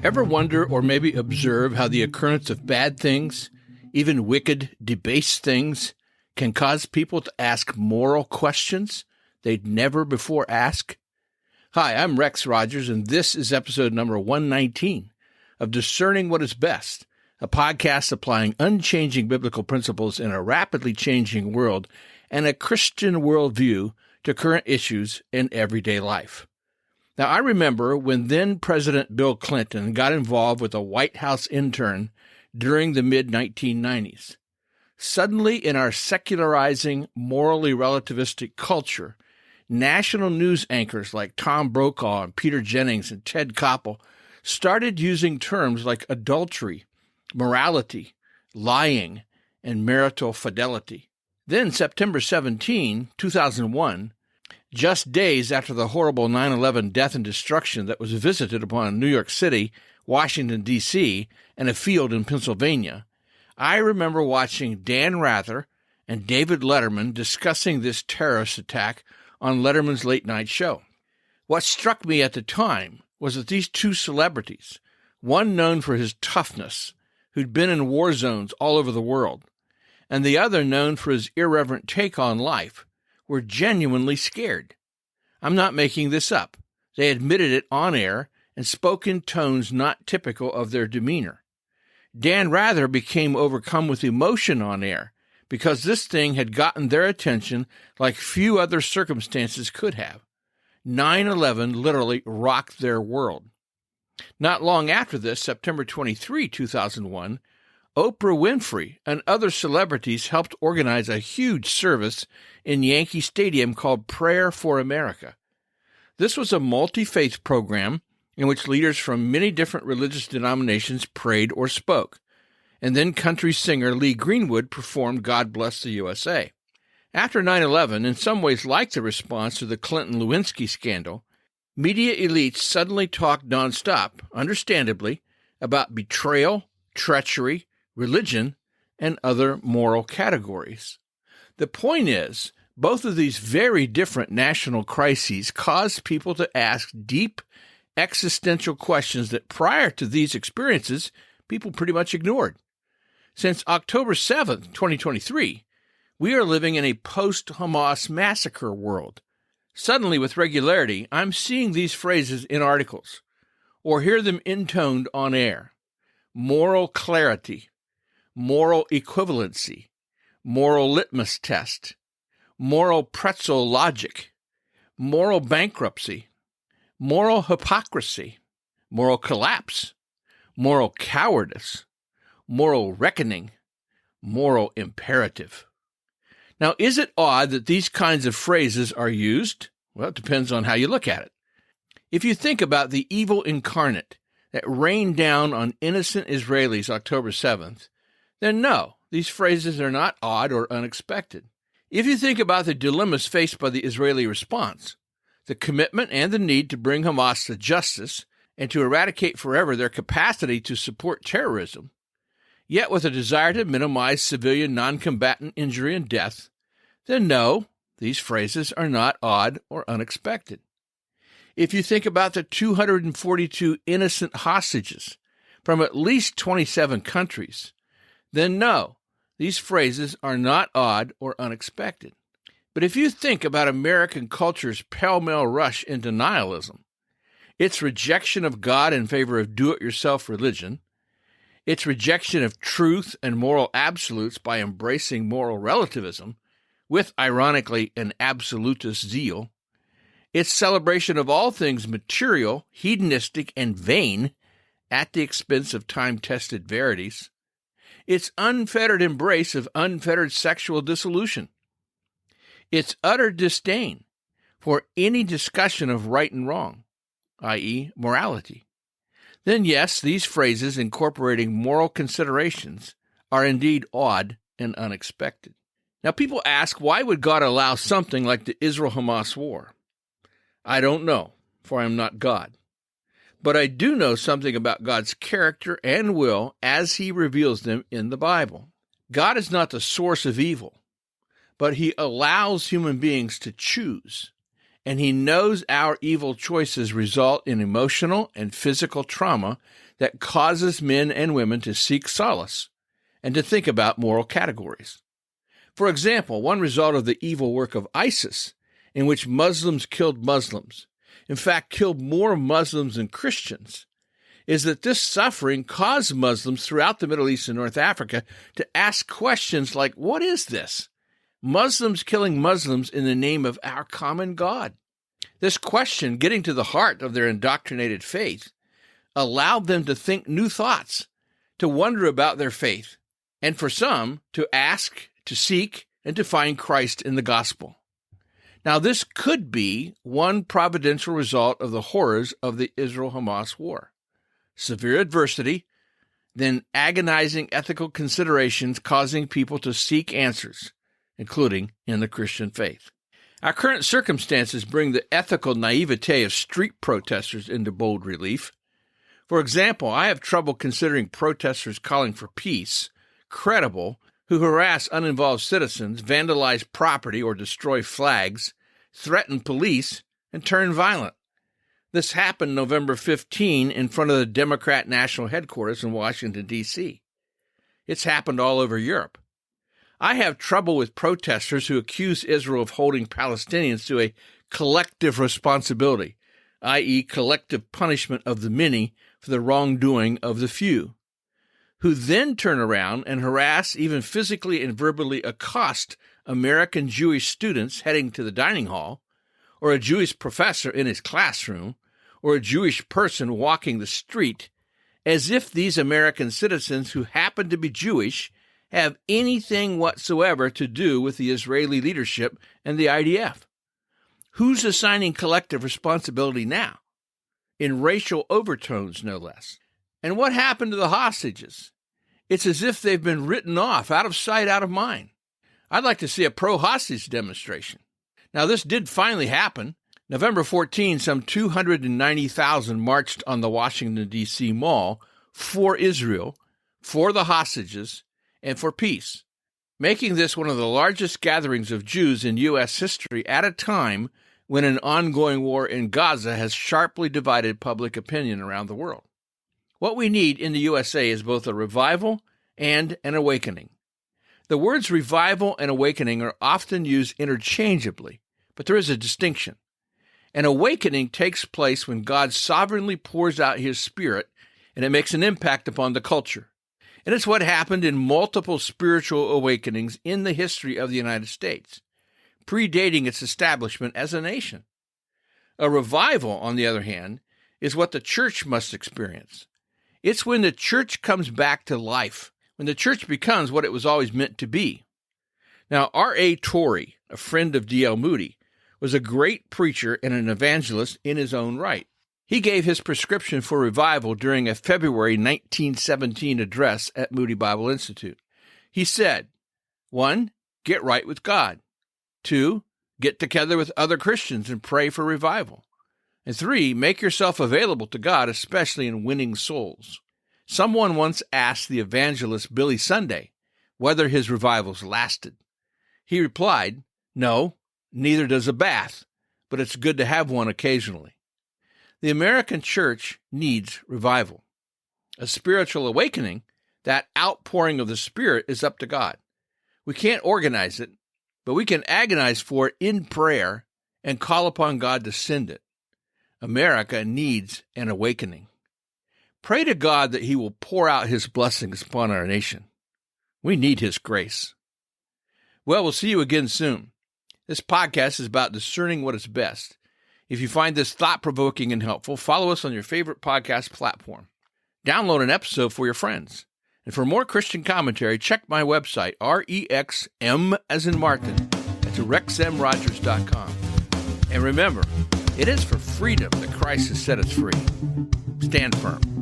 Ever wonder or maybe observe how the occurrence of bad things, even wicked, debased things, can cause people to ask moral questions they'd never before ask? Hi, I'm Rex Rogers, and this is episode number 119 of Discerning What is Best, a podcast applying unchanging biblical principles in a rapidly changing world and a Christian worldview to current issues in everyday life. Now, I remember when then-President Bill Clinton got involved with a White House intern during the mid-1990s. Suddenly, in our secularizing, morally relativistic culture, national news anchors like Tom Brokaw and Peter Jennings and Ted Koppel started using terms like adultery, morality, lying, and marital fidelity. Then, September 17, 2001, just days after the horrible 9/11 death and destruction that was visited upon New York City, Washington, D.C., and a field in Pennsylvania, I remember watching Dan Rather and David Letterman discussing this terrorist attack on Letterman's late-night show. What struck me at the time was that these two celebrities, one known for his toughness, who'd been in war zones all over the world, and the other known for his irreverent take on life, were genuinely scared. I'm not making this up. They admitted it on air and spoke in tones not typical of their demeanor. Dan Rather became overcome with emotion on air because this thing had gotten their attention like few other circumstances could have. 9/11 literally rocked their world. Not long after this, September 23, 2001, Oprah Winfrey and other celebrities helped organize a huge service in Yankee Stadium called Prayer for America. This was a multi-faith program in which leaders from many different religious denominations prayed or spoke, and then country singer Lee Greenwood performed God Bless the USA. After 9/11, in some ways like the response to the Clinton-Lewinsky scandal, media elites suddenly talked nonstop, understandably, about betrayal, treachery, religion, and other moral categories. The point is, both of these very different national crises caused people to ask deep, existential questions that prior to these experiences, people pretty much ignored. Since October 7th, 2023, we are living in a post-Hamas massacre world. Suddenly, with regularity, I'm seeing these phrases in articles, or hear them intoned on air. Moral clarity, moral equivalency, moral litmus test, moral pretzel logic, moral bankruptcy, moral hypocrisy, moral collapse, moral cowardice, moral reckoning, moral imperative. Now, is it odd that these kinds of phrases are used? Well, it depends on how you look at it. If you think about the evil incarnate that rained down on innocent Israelis October 7th, then no, these phrases are not odd or unexpected. If you think about the dilemmas faced by the Israeli response, the commitment and the need to bring Hamas to justice and to eradicate forever their capacity to support terrorism, yet with a desire to minimize civilian non-combatant injury and death, then no, these phrases are not odd or unexpected. If you think about the 242 innocent hostages from at least 27 countries, then no, these phrases are not odd or unexpected. But if you think about American culture's pell-mell rush into nihilism, its rejection of God in favor of do-it-yourself religion, its rejection of truth and moral absolutes by embracing moral relativism, with, ironically, an absolutist zeal, its celebration of all things material, hedonistic, and vain at the expense of time-tested verities, its unfettered embrace of unfettered sexual dissolution, its utter disdain for any discussion of right and wrong, i.e., morality, then yes, these phrases incorporating moral considerations are indeed odd and unexpected. Now, people ask, why would God allow something like the Israel-Hamas war? I don't know, for I am not God. But I do know something about God's character and will as he reveals them in the Bible. God is not the source of evil, but he allows human beings to choose. and he knows our evil choices result in emotional and physical trauma that causes men and women to seek solace and to think about moral categories. For example, one result of the evil work of ISIS, in which Muslims killed Muslims, in fact, killed more Muslims than Christians, is that this suffering caused Muslims throughout the Middle East and North Africa to ask questions like, what is this? Muslims killing Muslims in the name of our common God. This question, getting to the heart of their indoctrinated faith, allowed them to think new thoughts, to wonder about their faith, and for some, to ask, to seek, and to find Christ in the gospel. Now, this could be one providential result of the horrors of the Israel-Hamas war. Severe adversity, then agonizing ethical considerations causing people to seek answers, including in the Christian faith. Our current circumstances bring the ethical naivete of street protesters into bold relief. For example, I have trouble considering protesters calling for peace credible who harass uninvolved citizens, vandalize property or destroy flags, threaten police, and turn violent. This happened November 15 in front of the Democrat National Headquarters in Washington, D.C. It's happened all over Europe. I have trouble with protesters who accuse Israel of holding Palestinians to a collective responsibility, i.e., collective punishment of the many for the wrongdoing of the few, who then turn around and harass, even physically and verbally accost American Jewish students heading to the dining hall, or a Jewish professor in his classroom, or a Jewish person walking the street, as if these American citizens who happen to be Jewish have anything whatsoever to do with the Israeli leadership and the IDF. Who's assigning collective responsibility now? In racial overtones, no less. And what happened to the hostages? It's as if they've been written off, out of sight, out of mind. I'd like to see a pro-hostage demonstration. Now, this did finally happen. November 14, some 290,000 marched on the Washington, D.C. Mall for Israel, for the hostages, and for peace, making this one of the largest gatherings of Jews in U.S. history at a time when an ongoing war in Gaza has sharply divided public opinion around the world. What we need in the USA is both a revival and an awakening. The words revival and awakening are often used interchangeably, but there is a distinction. An awakening takes place when God sovereignly pours out his Spirit, and it makes an impact upon the culture. And it's what happened in multiple spiritual awakenings in the history of the United States, predating its establishment as a nation. A revival, on the other hand, is what the church must experience. It's when the church comes back to life, when the church becomes what it was always meant to be. Now, R.A. Torrey, a friend of D.L. Moody, was a great preacher and an evangelist in his own right. He gave his prescription for revival during a February 1917 address at Moody Bible Institute. He said, 1, get right with God. 2, get together with other Christians and pray for revival. And 3, make yourself available to God, especially in winning souls. Someone once asked the evangelist Billy Sunday whether his revivals lasted. He replied, no, neither does a bath, but it's good to have one occasionally. The American church needs revival. A spiritual awakening, that outpouring of the Spirit, is up to God. We can't organize it, but we can agonize for it in prayer and call upon God to send it. America needs an awakening. Pray to God that he will pour out his blessings upon our nation. We need his grace. Well, we'll see you again soon. This podcast is about discerning what is best. If you find this thought-provoking and helpful, follow us on your favorite podcast platform. Download an episode for your friends. And for more Christian commentary, check my website, REXM as in Martin, at rexmrogers.com. And remember, it is for freedom that Christ has set us free. Stand firm.